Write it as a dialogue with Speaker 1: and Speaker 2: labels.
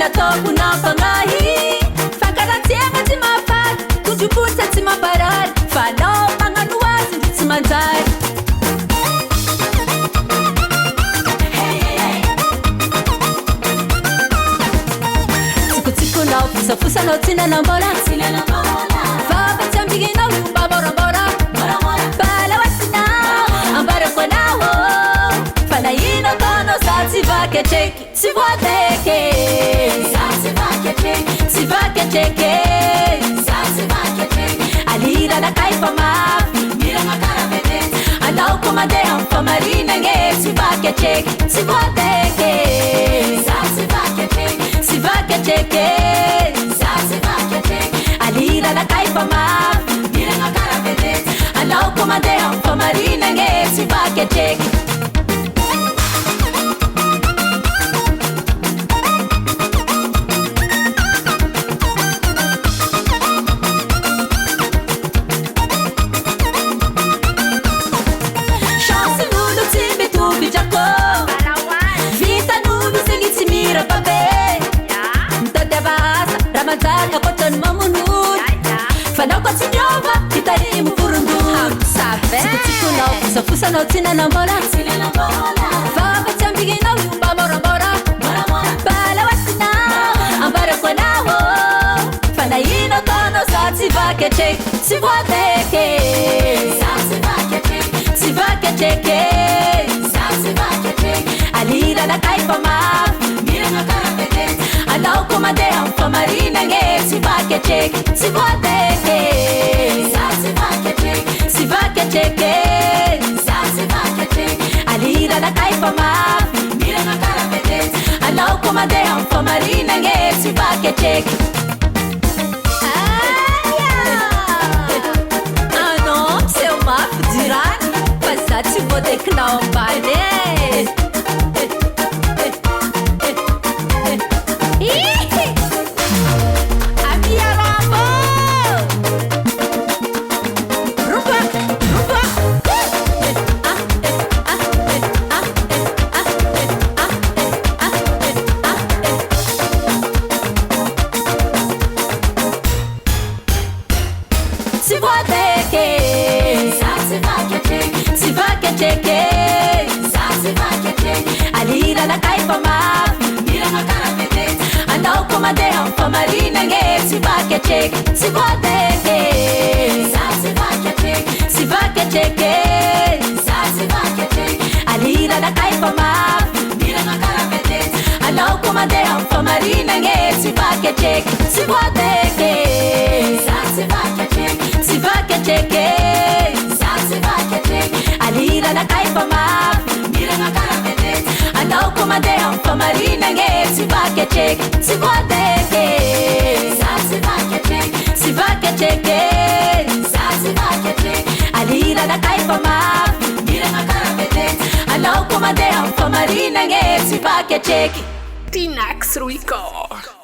Speaker 1: ataoko nampagnahy fankaratsiagna tsy mahafaty tondrombosa tsy mamparary fa anao magnano azy ndry tsy manjary tsikotsikonao fosafosanao tsy nanambola vava tsy ambiginao io mba moramora balaoasinao ambarako anao fa na ino ataonao za tsy vakatreky tsy voateky tsy vakatreky aliranakay fa mafy anao ko mandeha amy famarinagny tsy vakatreky tsy voateky tsy vakatreky aliranakay fa mafy anao ko mandeha amy famarinagny tsy vakatreky akotrany mamonono fanao ko tsy miova hitarimo vorondorotsikotsikonao fosafosanao tsy nanambola vava tsy ambiginao io mba moramora balaoasinao ambarako anao fa na ino ataonao za tsy vakatreky tsy voateky tsy vakatreky aliranakay fa mafy anao ko mandeha amy famarinagny tsy vakatreky tsy voateky tsy vakatreky aliranakay fa mafy anao ko mandeha amy famarinagny tsy vakatreky anao mseo mafy jirany fa za tsy voatekinao ambany aliranakay fa mafy anao ko mandeha amy famarinagny tsy vakatreky tsy voateky tsy vakatreky aliranakay fa mafy anao ko mandeha amy famarinagny tsy vakatreky tsy voateky tsy vakatreky aliranakay fa mafy anao ko mandeha amy famarinagny tsy vakatreky tsy voateky tsy vakatreky aliranakay fa mafy anao ko mandeha amy famarinagny tsy vakatreky
Speaker 2: Tinax Record.